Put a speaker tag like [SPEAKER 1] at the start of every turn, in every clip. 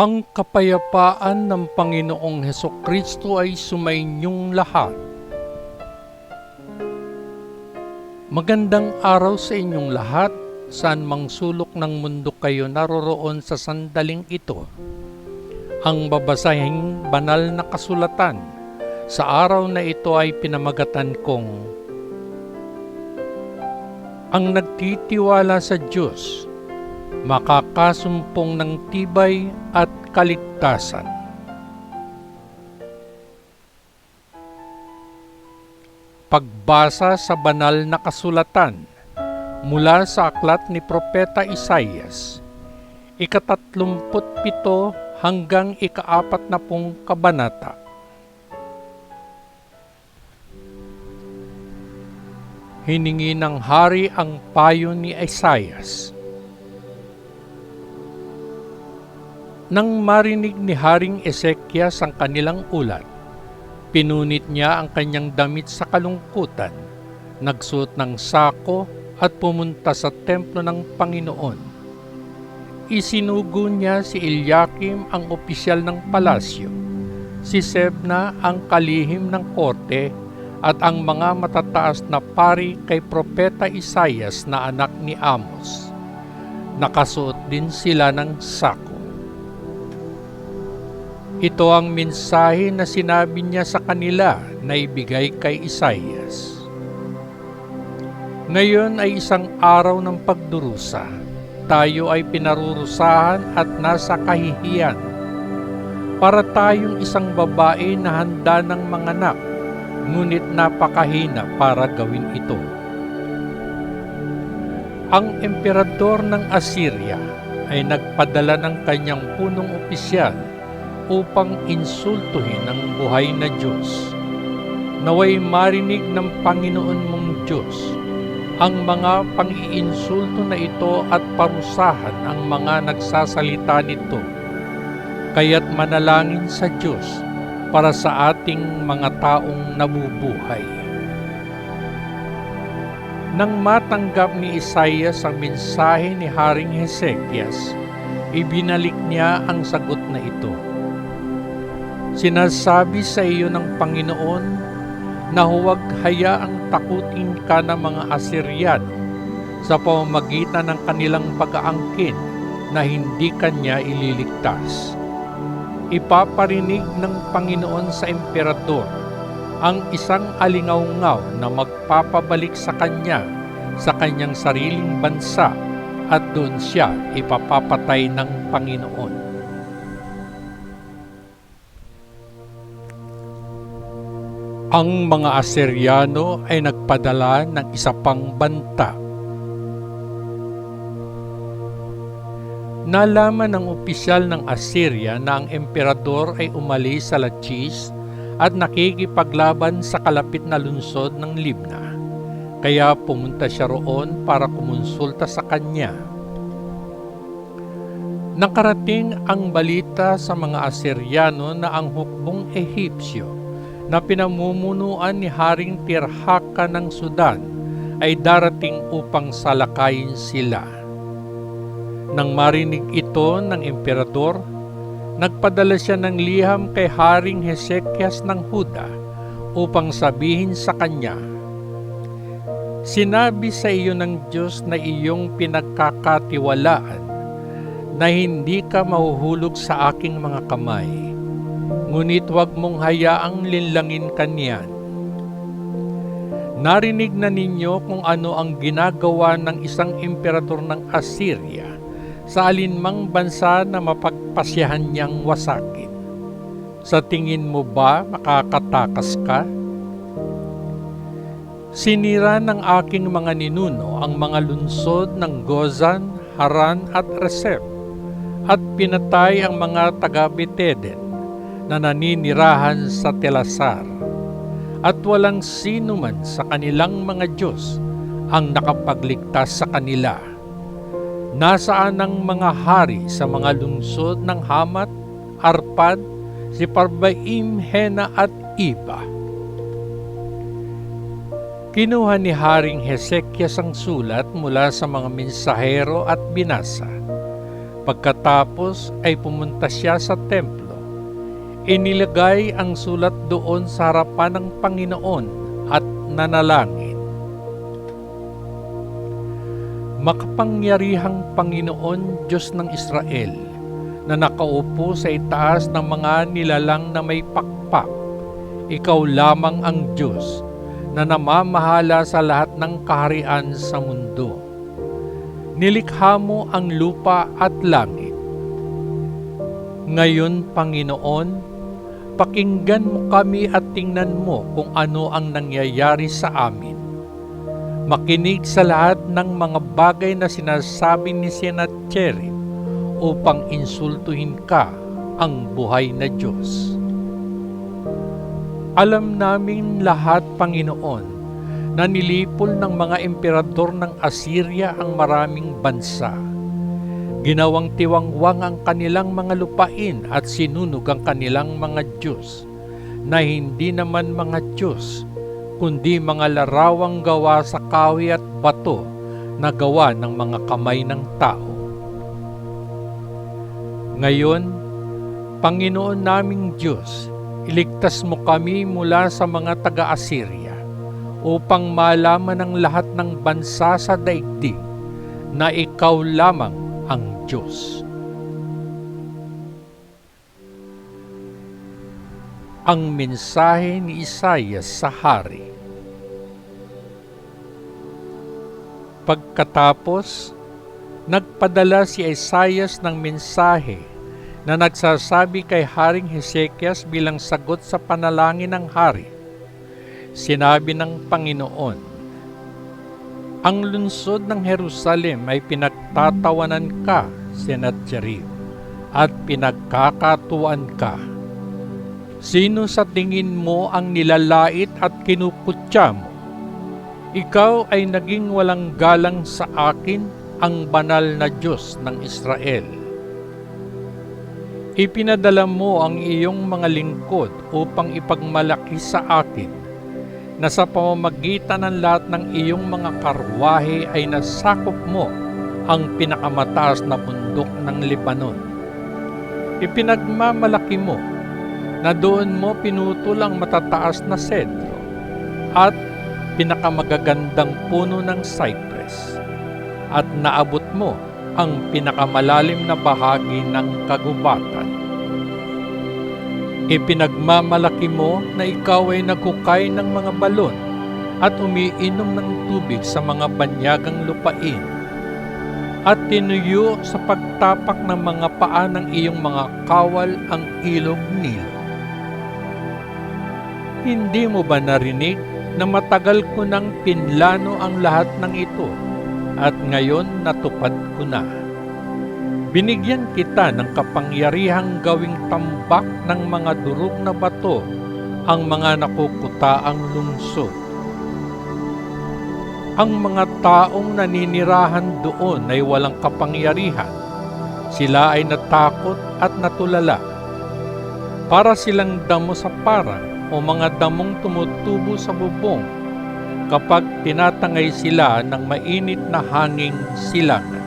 [SPEAKER 1] Ang kapayapaan ng Panginoong Hesukristo ay sumainyong lahat. Magandang araw sa inyong lahat, saan mang sulok ng mundo kayo naroroon sa sandaling ito. Ang babasahing banal na kasulatan sa araw na ito ay pinamagatan kong ang nagtitiwala sa Diyos makakasumpong ng tibay at kaligtasan. Pagbasa sa banal na kasulatan mula sa aklat ni Propeta Isaias, 37 hanggang 40 kabanata. Hiningi ng hari ang payo ni Isaias. Nang marinig ni Haring Ezekias ang kanilang ulat, pinunit niya ang kanyang damit sa kalungkutan, nagsuot ng sako at pumunta sa templo ng Panginoon. Isinugo niya si Eliakim ang opisyal ng palasyo, si Sebna ang kalihim ng korte, at ang mga matataas na pari kay Propeta Isaias na anak ni Amos. Nakasuot din sila ng sako. Ito ang mensahe na sinabi niya sa kanila na ibigay kay Isaias. Ngayon ay isang araw ng pagdurusa. Tayo ay pinarurusahan at nasa kahihiyan. Para tayong isang babae na handa ng manganak, ngunit napakahina para gawin ito. Ang emperador ng Assyria ay nagpadala ng kanyang punong opisyal upang insultuhin ang buhay na Diyos. Naway marinig ng Panginoon mong Diyos ang mga pang-iinsulto na ito at parusahan ang mga nagsasalita nito. Kaya't manalangin sa Diyos para sa ating mga taong nabubuhay. Nang matanggap ni Isaias ang mensahe ni Haring Hezekias, ibinalik niya ang sagot na ito. Sinasabi sa iyo ng Panginoon na huwag hayaang takutin ka ng mga Asyryano sa pamamagitan ng kanilang pag-aangkin na hindi kanya ililigtas. Ipaparinig ng Panginoon sa emperador ang isang alingaw-ngaw na magpapabalik sa kanya sa kanyang sariling bansa at doon siya ipapapatay ng Panginoon. Ang mga Asyryano ay nagpadala ng isa pang banta. Nalaman ng opisyal ng Assyria na ang emperador ay umalis sa Lachish at nakikipaglaban sa kalapit na lungsod ng Libna. Kaya pumunta siya roon para kumonsulta sa kanya. Nakarating ang balita sa mga Asyryano na ang hukbong Ehipsyo na pinamumunuan ni Haring Tirhaka ng Sudan ay darating upang salakayin sila. Nang marinig ito ng emperador, nagpadala siya ng liham kay Haring Hezekias ng Huda upang sabihin sa kanya, "Sinabi sa iyo ng Diyos na iyong pinagkakatiwalaan na hindi ka mahuhulog sa aking mga kamay. Ngunit huwag mong hayaang linlangin kanyan. Narinig na ninyo kung ano ang ginagawa ng isang emperador ng Assyria sa alinmang bansa na mapagpasyahan niyang wasakin. Sa tingin mo ba makakatakas ka? Sinira ng aking mga ninuno ang mga lunsod ng Gozan, Haran at Resep at pinatay ang mga taga-Beteden na naninirahan sa Telasar, at walang sino man sa kanilang mga Diyos ang nakapagligtas sa kanila. Nasaan ang mga hari sa mga lungsod ng Hamat, Arpad, Siparbaim, Hena at Iba? Kinuha ni Haring Hezekias ang sulat mula sa mga mensahero at binasa. Pagkatapos ay pumunta siya sa templo. Inilagay ang sulat doon sa harapan ng Panginoon at nanalangin. Makapangyarihang Panginoon, Diyos ng Israel, na nakaupo sa itaas ng mga nilalang na may pakpak, ikaw lamang ang Diyos na namamahala sa lahat ng kaharian sa mundo. Nilikha mo ang lupa at langit. Ngayon, Panginoon, pakinggan mo kami at tingnan mo kung ano ang nangyayari sa amin. Makinig sa lahat ng mga bagay na sinasabi ni Sennacherib upang insultuhin ka, ang buhay na Diyos. Alam namin lahat, Panginoon, na nilipol ng mga emperador ng Assyria ang maraming bansa. Ginawang tiwangwang ang kanilang mga lupain at sinunog ang kanilang mga Diyos, na hindi naman mga Diyos, kundi mga larawang gawa sa kahoy at bato na gawa ng mga kamay ng tao. Ngayon, Panginoon naming Diyos, iligtas mo kami mula sa mga taga-Assyria upang malaman ng lahat ng bansa sa daigdig na ikaw lamang ang Diyos. Ang mensahe ni Isaias sa hari. Pagkatapos, nagpadala si Isaias ng mensahe na nagsasabi kay Haring Hezekias bilang sagot sa panalangin ng hari. Sinabi ng Panginoon, ang lungsod ng Jerusalem ay pinagtatawanan ka, Sennacherib, at pinagkakatuan ka. Sino sa tingin mo ang nilalait at kinuputya mo? Ikaw ay naging walang galang sa akin, ang banal na Diyos ng Israel. Ipinadala mo ang iyong mga lingkod upang ipagmalaki sa akin na sa pamamagitan ng lahat ng iyong mga karwahe ay nasakop mo ang pinakamataas na bundok ng Libanon. Ipinagmamalaki mo na doon mo pinutol ang matataas na sedro at pinakamagagandang puno ng cypress, at naabot mo ang pinakamalalim na bahagi ng kagubatan. Ipinagmamalaki mo na ikaw ay nagkukay ng mga balon at umiinom ng tubig sa mga banyagang lupain, at tinuyo sa pagtapak ng mga paa ng iyong mga kawal ang ilog Nilo. Hindi mo ba narinig na matagal ko nang pinlano ang lahat ng ito at ngayon natupad ko na? Binigyan kita ng kapangyarihang gawing tambak ng mga durog na bato ang mga nakukutaang lungsod. Ang mga taong naninirahan doon ay walang kapangyarihan. Sila ay natakot at natulala. Para silang damo sa parang o mga damong tumutubo sa bubong kapag tinatangay sila ng mainit na hanging silangan.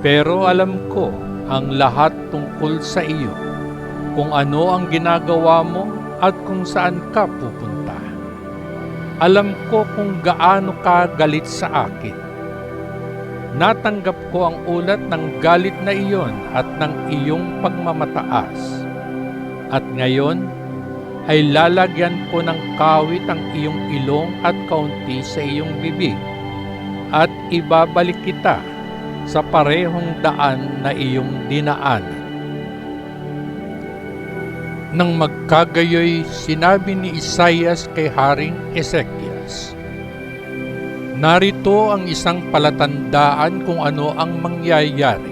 [SPEAKER 1] Pero alam ko ang lahat tungkol sa iyo, kung ano ang ginagawa mo at kung saan ka pupunta. Alam ko kung gaano ka galit sa akin. Natanggap ko ang ulat ng galit na iyon at ng iyong pagmamataas. At ngayon ay lalagyan ko ng kawit ang iyong ilong at kaunti sa iyong bibig, at ibabalik kita sa parehong daan na iyong dinaanan. Nang magkagayoy, sinabi ni Isaias kay Haring Hezekias, narito ang isang palatandaan kung ano ang mangyayari.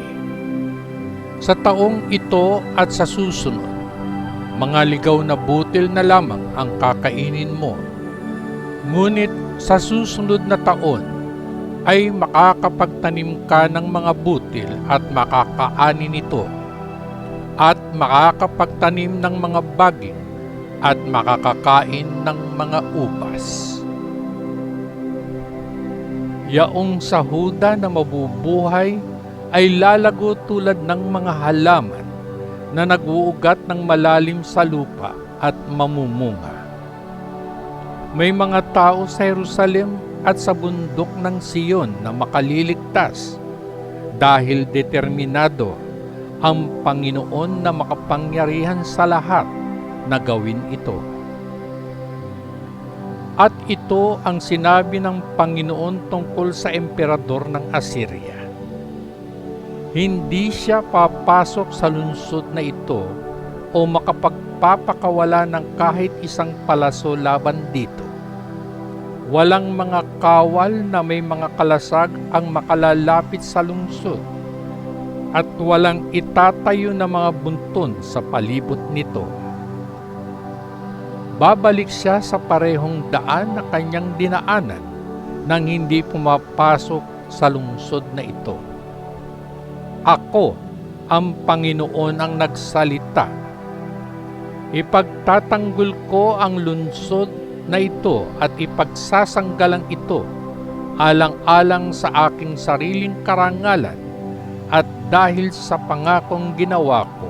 [SPEAKER 1] Sa taong ito at sa susunod, mga ligaw na butil na lamang ang kakainin mo. Ngunit sa susunod na taon ay makakapagtanim ka ng mga butil at makakaani nito, at makakapagtanim ng mga baging at makakakain ng mga ubas. Yaong sa Huda na mabubuhay ay lalago tulad ng mga halaman na nag-uugat ng malalim sa lupa at mamumunga. May mga tao sa Jerusalem at sa bundok ng Siyon na makaliligtas dahil determinado ang Panginoon na makapangyarihan sa lahat na gawin ito. At ito ang sinabi ng Panginoon tungkol sa emperador ng Assyria. Hindi siya papasok sa lungsod na ito o makapagpapakawala ng kahit isang palaso laban dito. Walang mga kawal na may mga kalasag ang makalalapit sa lungsod at walang itatayo na mga bunton sa palibot nito. Babalik siya sa parehong daan na kanyang dinaanan nang hindi pumapasok sa lungsod na ito. Ako, ang Panginoon ang nagsalita. Ipagtatanggol ko ang lungsod na ito at ipagsasanggalang ito alang-alang sa aking sariling karangalan at dahil sa pangakong ginawa ko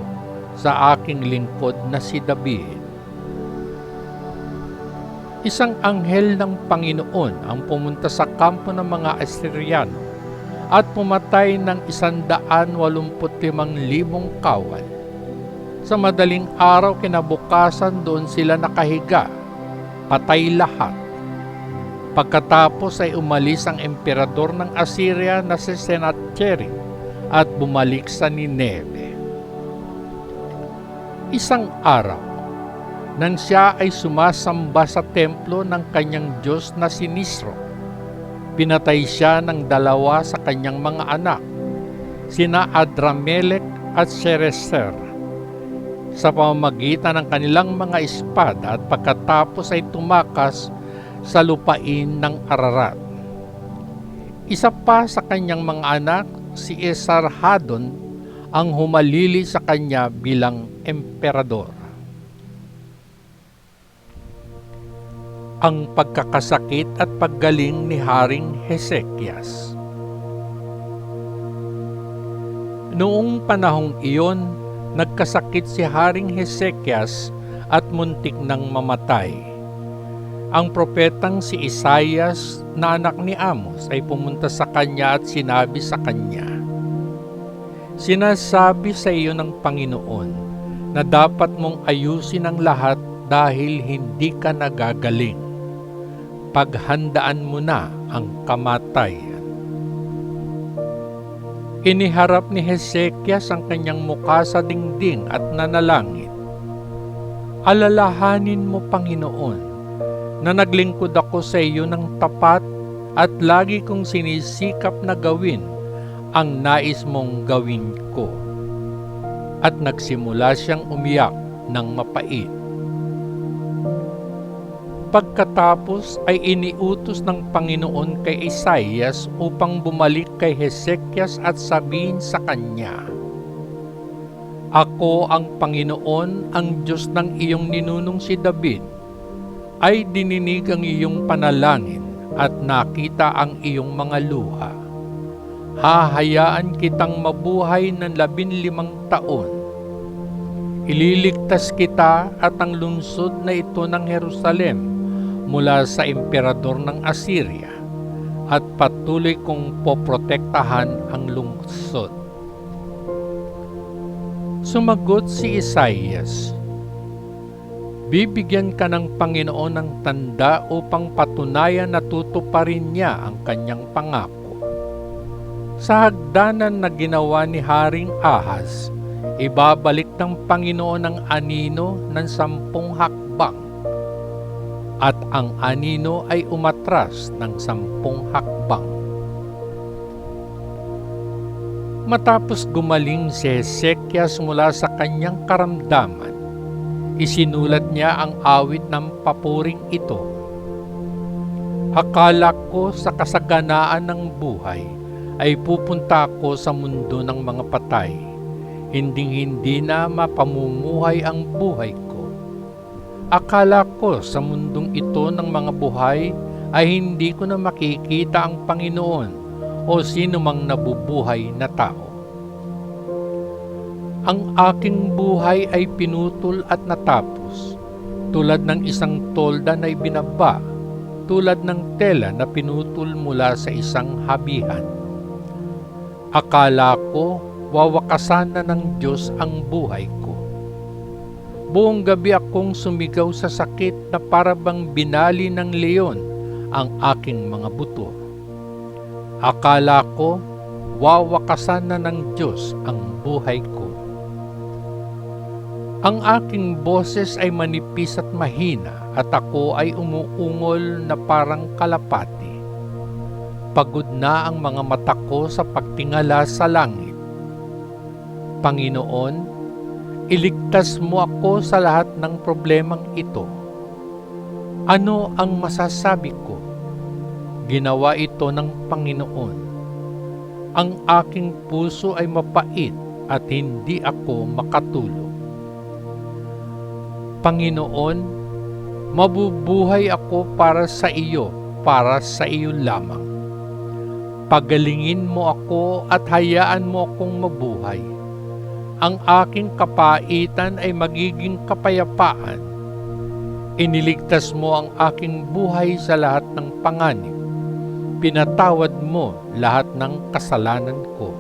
[SPEAKER 1] sa aking lingkod na si David. Isang anghel ng Panginoon ang pumunta sa kampo ng mga Asyriano at pumatay ng 185,000 kawal. Sa madaling araw kinabukasan doon sila nakahiga, patay lahat. Pagkatapos ay umalis ang emperador ng Assyria na si Sennacherib at bumalik sa Nineve. Isang araw, nang siya ay sumasamba sa templo ng kanyang Diyos na si Nisro, pinatay siya ng 2 sa kanyang mga anak, sina Adramelech at Sharezer, sa pamamagitan ng kanilang mga espada at pagkatapos ay tumakas sa lupain ng Ararat. Isa pa sa kanyang mga anak, si Esarhaddon, ang humalili sa kanya bilang emperador. Ang pagkakasakit at paggaling ni Haring Hezekias. Noong panahong iyon, nagkasakit si Haring Hezekias at muntik nang mamatay. Ang propetang si Isaias na anak ni Amos ay pumunta sa kanya at sinabi sa kanya, "Sinasabi sa iyo ng Panginoon na dapat mong ayusin ang lahat dahil hindi ka nagagaling. Paghandaan mo na ang kamatayan." Iniharap ni Hezekias ang kanyang mukha sa dingding at nanalangin, "Alalahanin mo, Panginoon, na naglingkod ako sa iyo ng tapat at lagi kong sinisikap na gawin ang nais mong gawin ko." At nagsimula siyang umiyak ng mapait. Pagkatapos ay iniutos ng Panginoon kay Isaias upang bumalik kay Hezekias at sabihin sa kanya, "Ako ang Panginoon, ang Diyos ng iyong ninunong si David, ay dininig ang iyong panalangin at nakita ang iyong mga luha. Hahayaan kitang mabuhay ng 15 taon. Ililigtas kita at ang lungsod na ito ng Jerusalem mula sa emperador ng Assyria at patuloy kong poprotektahan ang lungsod." Sumagot si Isaias, "Bibigyan ka ng Panginoon ng tanda upang patunayan na tutuparin niya ang kanyang pangako. Sa hagdanan na ginawa ni Haring Ahaz, ibabalik ng Panginoon ang anino ng 10 hakbang, at ang anino ay umatras ng 10 hakbang." Matapos gumaling si Hezekias mula sa kanyang karamdaman, isinulat niya ang awit ng papuring ito. "Akala ko sa kasaganaan ng buhay ay pupunta ako sa mundo ng mga patay. Hinding-hindi na mapamumuhay ang buhay ko. Akala ko sa mundong ito ng mga buhay ay hindi ko na makikita ang Panginoon o sino mang nabubuhay na tao. Ang aking buhay ay pinutol at natapos, tulad ng isang tolda na ibinaba, tulad ng tela na pinutol mula sa isang habihan. Akala ko wawakasan na ng Diyos ang buhay ko. Buong gabi akong sumigaw sa sakit na para bang binali ng leon ang aking mga buto. Akala ko wawakasan na ng Diyos ang buhay ko. Ang aking boses ay manipis at mahina at ako ay umuungol na parang kalapati. Pagod na ang mga mata ko sa pagtingala sa langit. Panginoon, iligtas mo ako sa lahat ng problemang ito. Ano ang masasabi ko? Ginawa ito ng Panginoon. Ang aking puso ay mapait at hindi ako makatulog. Panginoon, mabubuhay ako para sa iyo lamang. Pagalingin mo ako at hayaan mo akong mabuhay. Ang aking kapaitan ay magiging kapayapaan. Iniligtas mo ang aking buhay sa lahat ng panganib. Pinatawad mo lahat ng kasalanan ko.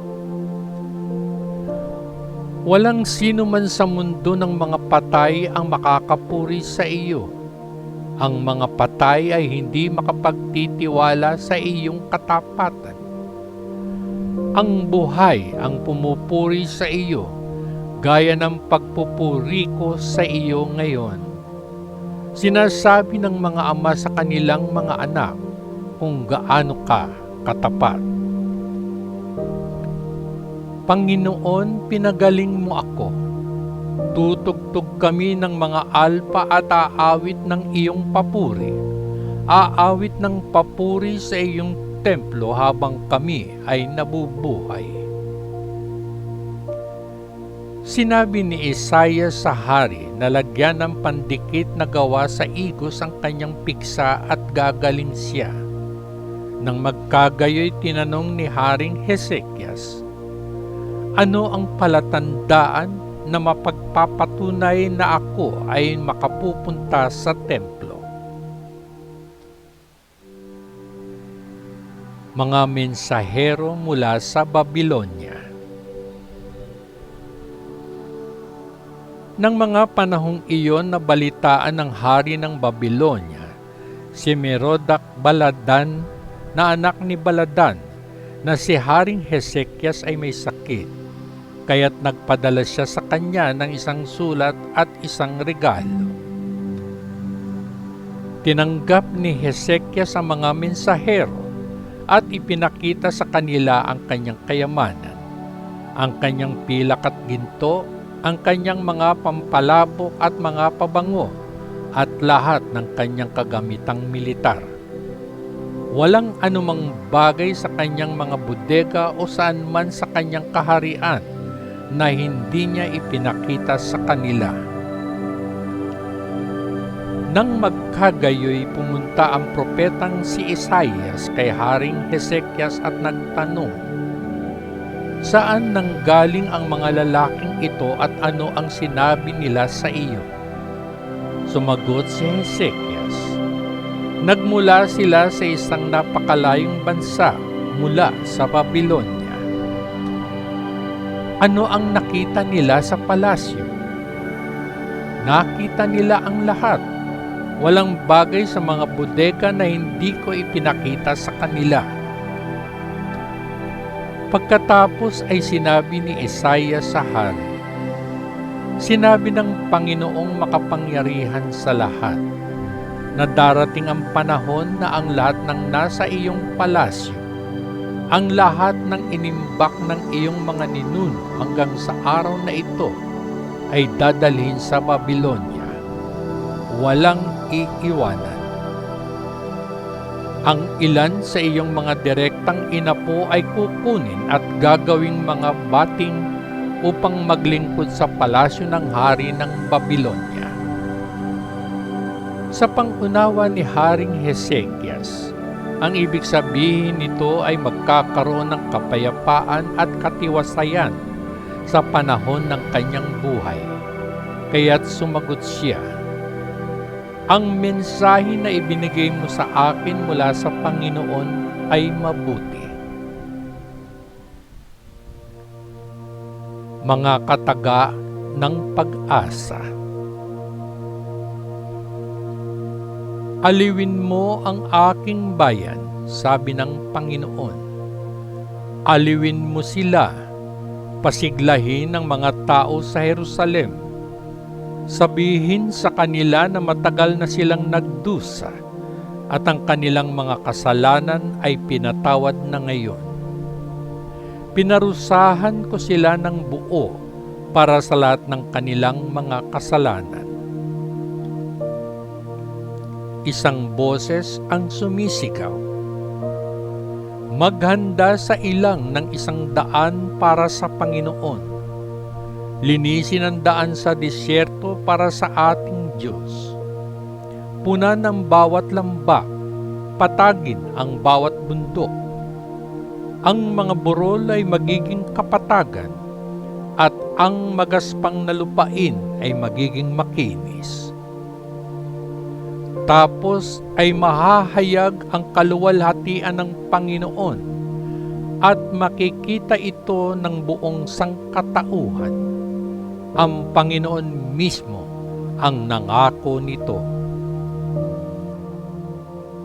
[SPEAKER 1] Walang sino man sa mundo ng mga patay ang makakapuri sa iyo. Ang mga patay ay hindi makapagtitiwala sa iyong katapatan. Ang buhay ang pumupuri sa iyo, gaya ng pagpupuri ko sa iyo ngayon. Sinasabi ng mga ama sa kanilang mga anak kung gaano ka katapat. Panginoon, pinagaling mo ako. Tutugtog kami ng mga alpa at aawit ng iyong papuri. Aawit ng papuri sa iyong templo habang kami ay nabubuhay. Sinabi ni Isaiah sa hari na lagyan ng pandikit na gawa sa igos ang kanyang piksa at gagaling siya. Nang magkagayoy, tinanong ni Haring Hezekias, ano ang palatandaan na mapagpapatunay na ako ay makapupunta sa templo? Mga mensahero mula sa Babilonya. Nang mga panahong iyon nabalitaan ng hari ng Babilonya, si Merodach-Baladan na anak ni Baladan, na si Haring Hezekias ay may sakit, kaya't nagpadala siya sa kanya ng isang sulat at isang regalo. Tinanggap ni Hezekias ang mga mensahero at ipinakita sa kanila ang kanyang kayamanan, ang kanyang pilak at ginto, ang kanyang mga pampalabok at mga pabango, at lahat ng kanyang kagamitang militar. Walang anumang bagay sa kanyang mga bodega o saan man sa kanyang kaharian na hindi niya ipinakita sa kanila. Nang magkagayoy, pumunta ang propetang si Isaias kay Haring Hezekias at nagtanong, saan nanggaling ang mga lalaking ito at ano ang sinabi nila sa iyo? Sumagot si Hezekias, nagmula sila sa isang napakalayong bansa mula sa Babilonya. Ano ang nakita nila sa palasyo? Nakita nila ang lahat. Walang bagay sa mga bodega na hindi ko ipinakita sa kanila. Pagkatapos ay sinabi ni Isaiah sa hari, sinabi ng Panginoong makapangyarihan sa lahat, na darating ang panahon na ang lahat ng nasa iyong palasyo, ang lahat ng inimbak ng iyong mga ninuno hanggang sa araw na ito, ay dadalhin sa Babilonya. Walang iiwanan. Ang ilan sa iyong mga direktang inapo ay kukunin at gagawing mga bating upang maglingkod sa palasyo ng hari ng Babilonya. Sa pangunawa ni Haring Hezekias, ang ibig sabihin nito ay magkakaroon ng kapayapaan at katiwasayan sa panahon ng kanyang buhay. Kaya't sumagot siya, "Ang mensahe na ibinigay mo sa akin mula sa Panginoon ay mabuti." Mga kataga ng pag-asa. "Aliwin mo ang aking bayan," sabi ng Panginoon. "Aliwin mo sila, pasiglahin ang mga tao sa Jerusalem. Sabihin sa kanila na matagal na silang nagdusa at ang kanilang mga kasalanan ay pinatawad na ngayon. Pinarusahan ko sila ng buo para sa lahat ng kanilang mga kasalanan." Isang boses ang sumisigaw, "Maghanda sa ilang ng 100 para sa Panginoon. Linisin ang daan sa disyerto para sa ating Diyos. Punan ang bawat lambak, patagin ang bawat bundok. Ang mga burol ay magiging kapatagan at ang magaspang na lupain ay magiging makinis. Tapos ay mahahayag ang kaluwalhatian ng Panginoon at makikita ito ng buong sangkatauhan. Ang Panginoon mismo ang nangako nito."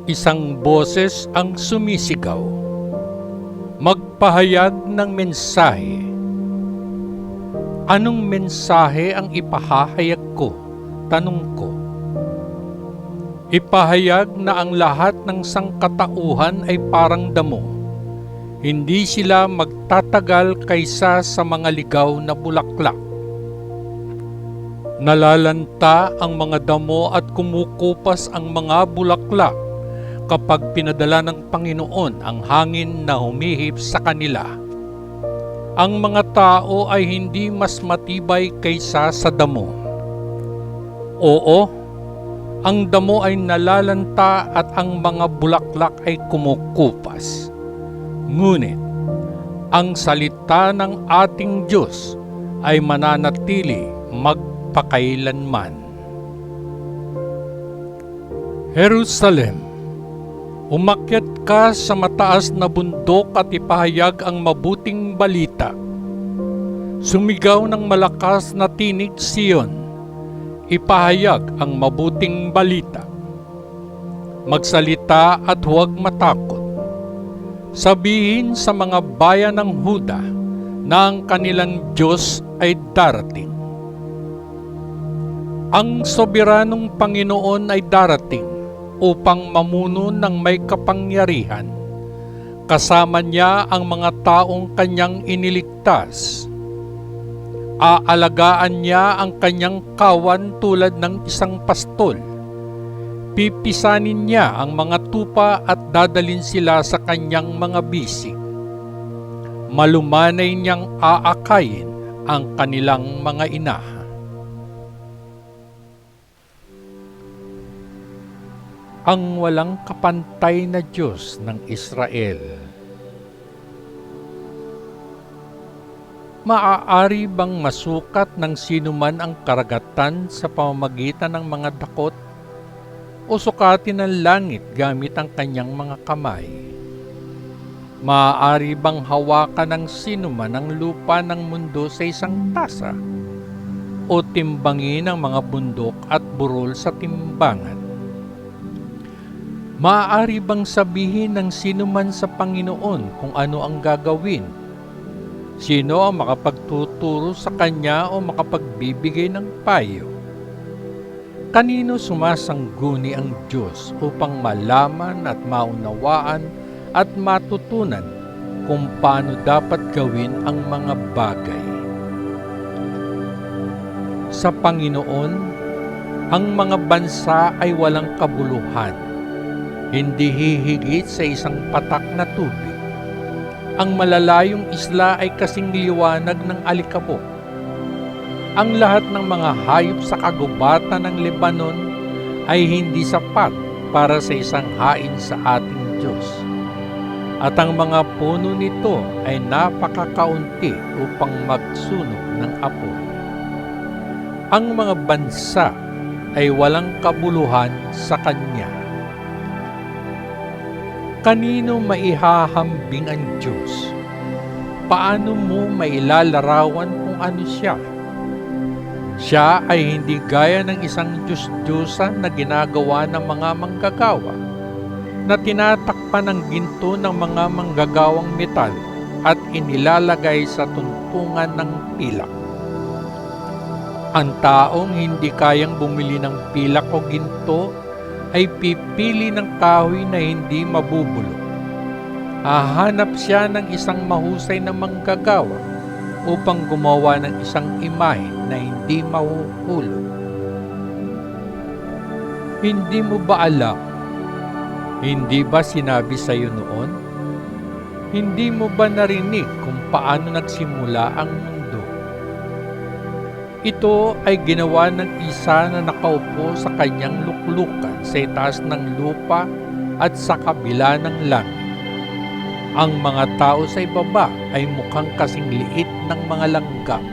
[SPEAKER 1] Isang boses ang sumisigaw, "Magpahayag ng mensahe." "Anong mensahe ang ipahahayag ko?" tanong ko. "Ipahayag na ang lahat ng sangkatauhan ay parang damo. Hindi sila magtatagal kaysa sa mga ligaw na bulaklak. Nalalanta ang mga damo at kumukupas ang mga bulaklak kapag pinadala ng Panginoon ang hangin na humihip sa kanila. Ang mga tao ay hindi mas matibay kaysa sa damo. Oo, ang damo ay nalalanta at ang mga bulaklak ay kumukupas. Ngunit, ang salita ng ating Diyos ay mananatili magpakailanman." Jerusalem, umakyat ka sa mataas na bundok at ipahayag ang mabuting balita. Sumigaw ng malakas na tinig, Sion, ipahayag ang mabuting balita. Magsalita at huwag matakot. Sabihin sa mga bayan ng Huda na ang kanilang Diyos ay darating. Ang soberanong Panginoon ay darating upang mamuno ng may kapangyarihan. Kasama niya ang mga taong kanyang iniligtas. Aalagaan niya ang kanyang kawan tulad ng isang pastol. Pipisanin niya ang mga tupa at dadalin sila sa kanyang mga bisig. Malumanay niyang aakayin ang kanilang mga inaha. Ang walang kapantay na Diyos ng Israel. Maaari bang masukat ng sinuman ang karagatan sa pamamagitan ng mga dakot? O sukatin ng langit gamit ang kanyang mga kamay? Maaari bang hawakan ng sinuman ang lupa ng mundo sa isang tasa? O timbangin ang mga bundok at burol sa timbangan? Maaari bang sabihin ng sinuman sa Panginoon kung ano ang gagawin? Sino ang makapagtuturo sa kanya o makapagbibigay ng payo? Kanino sumasangguni ang Diyos upang malaman at maunawaan at matutunan kung paano dapat gawin ang mga bagay? Sa Panginoon, ang mga bansa ay walang kabuluhan, hindi hihigit sa isang patak na tubig. Ang malalayong isla ay kasing liwanag ng alikabok. Ang lahat ng mga hayop sa kagubatan ng Lebanon ay hindi sapat para sa isang hain sa ating Diyos. at ang mga puno nito ay napakakaunti upang magsunog ng apoy. Ang mga bansa ay walang kabuluhan sa kanya. Kanino maihahambing ang Diyos? Paano mo mailalarawan kung ano siya? Siya ay hindi gaya ng isang Diyos-Diyosan na ginagawa ng mga manggagawa, na tinatakpan ng ginto ng mga manggagawang metal at inilalagay sa tuntungan ng pilak. Ang taong hindi kayang bumili ng pilak o ginto ay pipili ng kahoy na hindi mabubulok. Hahanap siya ng isang mahusay na manggagawa upang gumawa ng isang imahe na hindi mahuhulog. Hindi mo ba alam? Hindi ba sinabi sa iyo noon? Hindi mo ba narinig kung paano nagsimula ang mundo? Ito ay ginawa ng isa na nakaupo sa kanyang luklukan sa itaas ng lupa at sa kabila ng langit. Ang mga tao sa ibaba ay mukhang kasing liit ng mga langgam.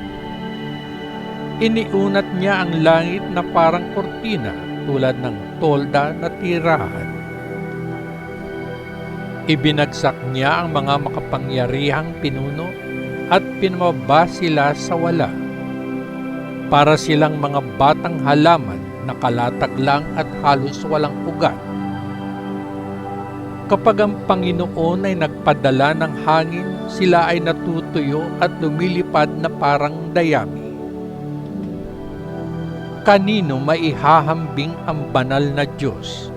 [SPEAKER 1] Iniunat niya ang langit na parang kortina tulad ng tolda na tirahan. Ibinagsak niya ang mga makapangyarihang pinuno at pinababa sila sa wala. Para silang mga batang halaman na kalatag lang at halos walang ugat. Kapag ang Panginoon ay nagpadala ng hangin, sila ay natutuyo at lumilipad na parang dayami. Kanino maihahambing ang banal na Diyos?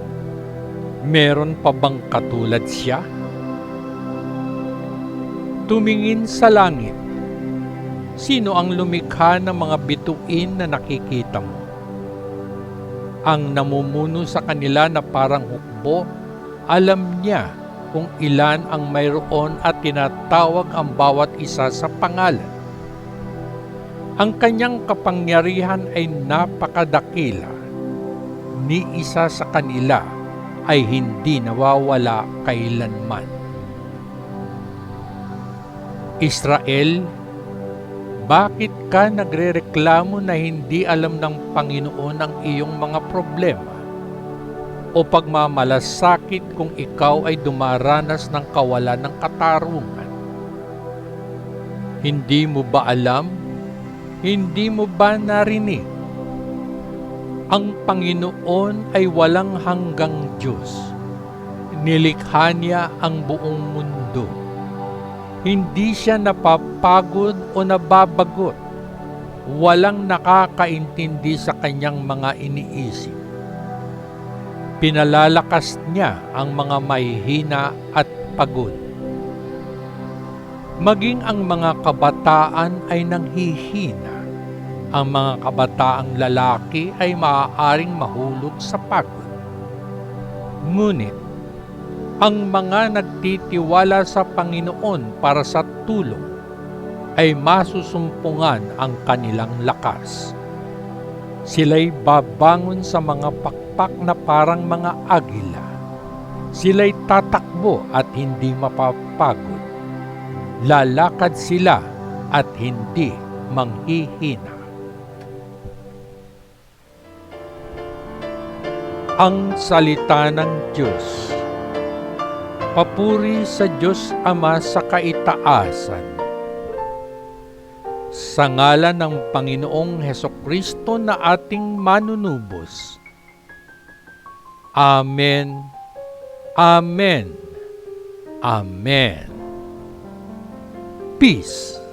[SPEAKER 1] Meron pa bang katulad siya? Tumingin sa langit. Sino ang lumikha ng mga bituin na nakikita mo? Ang namumuno sa kanila na parang hukbo, alam niya kung ilan ang mayroon at tinatawag ang bawat isa sa pangalan. Ang kanyang kapangyarihan ay napakadakila. Ni isa sa kanila ay hindi nawawala kailanman. Israel, bakit ka nagrereklamo na hindi alam ng Panginoon ang iyong mga problema? O pagmamalasakit kung ikaw ay dumaranas ng kawalan ng katarungan? Hindi mo ba alam? Hindi mo ba narinig? Ang Panginoon ay walang hanggang Diyos. Nilikha niya ang buong mundo. Hindi siya napapagod o nababagot. Walang nakakaintindi sa kanyang mga iniisip. Pinalalakas niya ang mga mahihina at pagod. Maging ang mga kabataan ay nanghihina. Ang mga kabataang lalaki ay maaaring mahulog sa pagod. Ngunit, ang mga nagtitiwala sa Panginoon para sa tulong ay masusumpungan ang kanilang lakas. Sila'y babangon sa mga pakpak na parang mga agila. Sila'y tatakbo at hindi mapapagod. Lalakad sila at hindi manghihina. Ang salita ng Diyos. Papuri sa Diyos Ama sa kaitaasan. Sa ngalan ng Panginoong Hesukristo na ating manunubos. Amen. Amen. Amen. Peace.